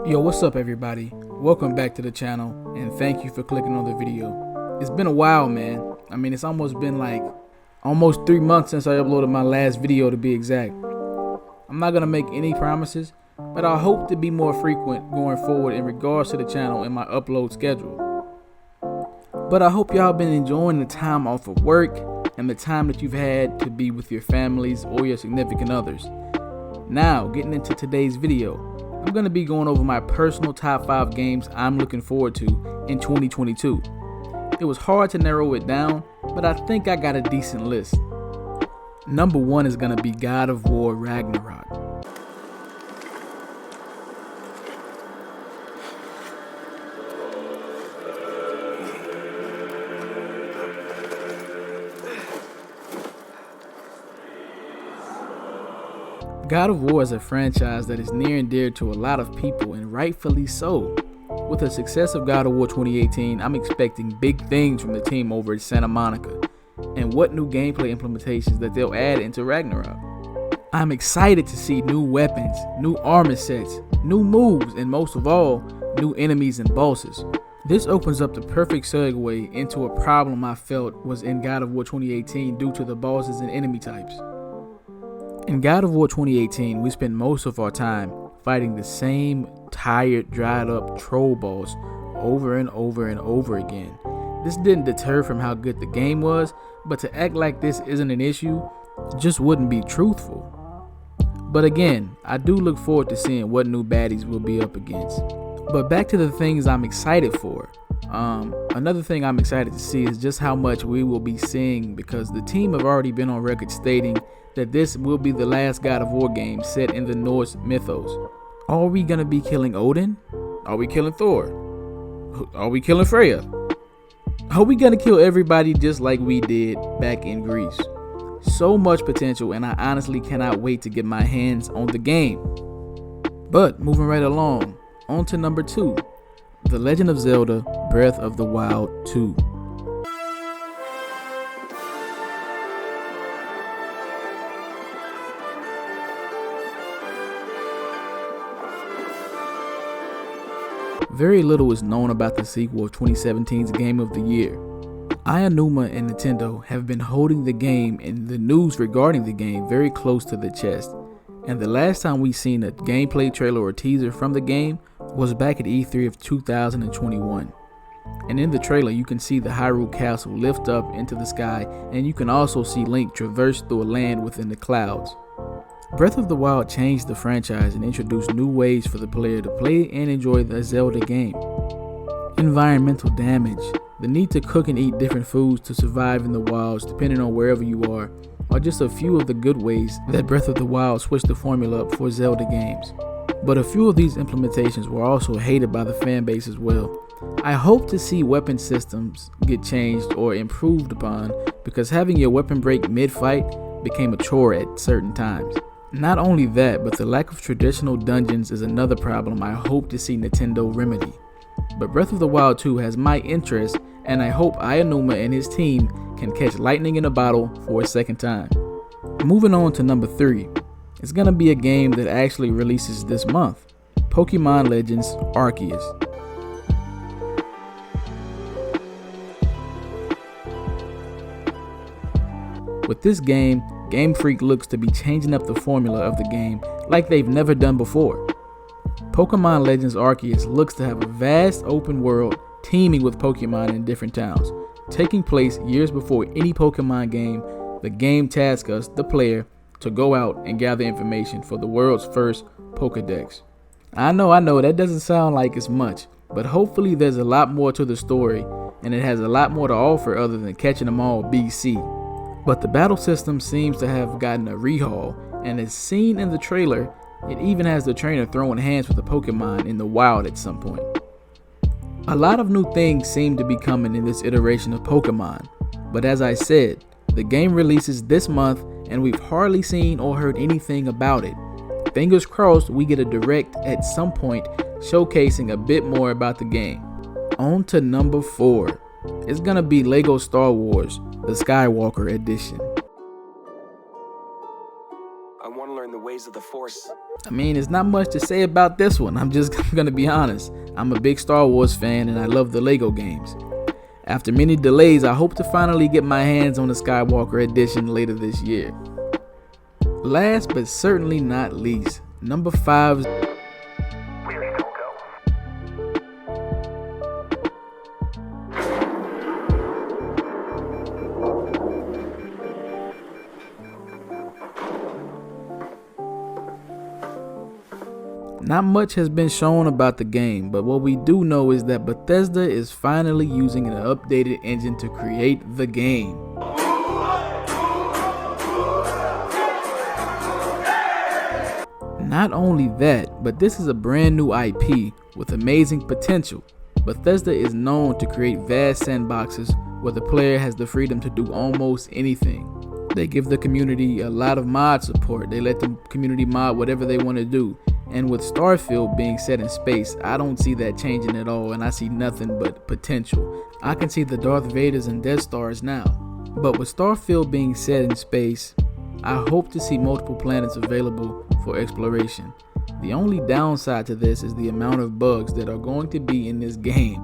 Yo, what's up everybody? Welcome back to the channel and thank you for clicking on the video. It's been a while, man. It's almost been like almost 3 months since I uploaded my last video, to be exact. I'm not gonna make any promises, but I hope to be more frequent going forward in regards to the channel and my upload schedule. But I hope y'all been enjoying the time off of work and the time that you've had to be with your families or your significant others. Now, getting into today's video, I'm going to be going over my personal top 5 games I'm looking forward to in 2022. It was hard to narrow it down, but I think I got a decent list. Number 1 is going to be God of War Ragnarok. God of War is a franchise that is near and dear to a lot of people, and rightfully so. With the success of God of War 2018, I'm expecting big things from the team over at Santa Monica, and what new gameplay implementations that they'll add into Ragnarok. I'm excited to see new weapons, new armor sets, new moves, and most of all, new enemies and bosses. This opens up the perfect segue into a problem I felt was in God of War 2018 due to the bosses and enemy types. In God of War 2018, we spent most of our time fighting the same tired, dried up troll boss over and over and over again. This didn't deter from how good the game was, but to act like this isn't an issue just wouldn't be truthful. But again, I do look forward to seeing what new baddies we'll be up against. But back to the things I'm excited for. Another thing I'm excited to see is just how much we will be seeing, because the team have already been on record stating that this will be the last God of War game set in the Norse mythos. Are we gonna be killing Odin? Are we killing Thor? Are we killing Freya? Are we gonna kill everybody just like we did back in Greece? So much potential, and I honestly cannot wait to get my hands on the game. But moving right along, on to number 2, The Legend of Zelda Breath of the Wild 2. Very little is known about the sequel of 2017's Game of the Year. Aonuma and Nintendo have been holding the game and the news regarding the game very close to the chest, and the last time we seen a gameplay trailer or teaser from the game was back at E3 of 2021. And in the trailer you can see the Hyrule Castle lift up into the sky, and you can also see Link traverse through a land within the clouds. Breath of the Wild changed the franchise and introduced new ways for the player to play and enjoy the Zelda game. Environmental damage, the need to cook and eat different foods to survive in the wilds depending on wherever you are just a few of the good ways that Breath of the Wild switched the formula up for Zelda games. But a few of these implementations were also hated by the fan base as well. I hope to see weapon systems get changed or improved upon, because having your weapon break mid-fight became a chore at certain times. Not only that, but the lack of traditional dungeons is another problem I hope to see Nintendo remedy. But Breath of the Wild 2 has my interest, and I hope Aonuma and his team can catch lightning in a bottle for a second time. Moving on to number 3, it's gonna be a game that actually releases this month, Pokemon Legends Arceus. With this game, Game Freak looks to be changing up the formula of the game like they've never done before. Pokemon Legends Arceus looks to have a vast open world teeming with Pokemon in different towns. Taking place years before any Pokemon game, the game tasks us, the player, to go out and gather information for the world's first Pokédex. I know, that doesn't sound like it's much, but hopefully there's a lot more to the story, and it has a lot more to offer other than catching them all BC. But the battle system seems to have gotten a rehaul, and as seen in the trailer, it even has the trainer throwing hands with a Pokemon in the wild at some point. A lot of new things seem to be coming in this iteration of Pokemon, but as I said, the game releases this month and we've hardly seen or heard anything about it. Fingers crossed we get a direct at some point showcasing a bit more about the game. On to number 4. It's gonna be Lego Star Wars, the Skywalker Edition. I want to learn the ways of the Force. I mean, there's not much to say about this one. I'm just gonna be honest. I'm a big Star Wars fan and I love the Lego games. After many delays, I hope to finally get my hands on the Skywalker edition later this year. Last but certainly not least, number 5. Not much has been shown about the game, but what we do know is that Bethesda is finally using an updated engine to create the game. Not only that, but this is a brand new IP with amazing potential. Bethesda is known to create vast sandboxes where the player has the freedom to do almost anything. They give the community a lot of mod support. They let the community mod whatever they want to do. And with Starfield being set in space, I don't see that changing at all, and I see nothing but potential. I can see the Darth Vaders and Death Stars now. But with Starfield being set in space, I hope to see multiple planets available for exploration. The only downside to this is the amount of bugs that are going to be in this game.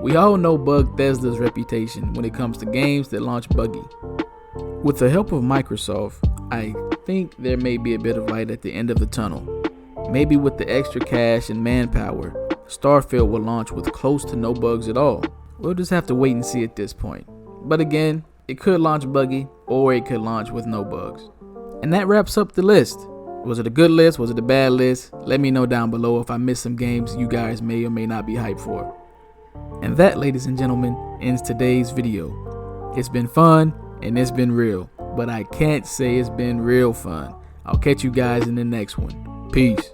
We all know Bethesda's reputation when it comes to games that launch buggy. With the help of Microsoft, I think there may be a bit of light at the end of the tunnel. Maybe with the extra cash and manpower, Starfield will launch with close to no bugs at all. We'll just have to wait and see at this point. But again, it could launch buggy or it could launch with no bugs. And that wraps up the list. Was it a good list? Was it a bad list? Let me know down below if I missed some games you guys may or may not be hyped for. And that, ladies and gentlemen, ends today's video. It's been fun and it's been real, but I can't say it's been real fun. I'll catch you guys in the next one. Peace.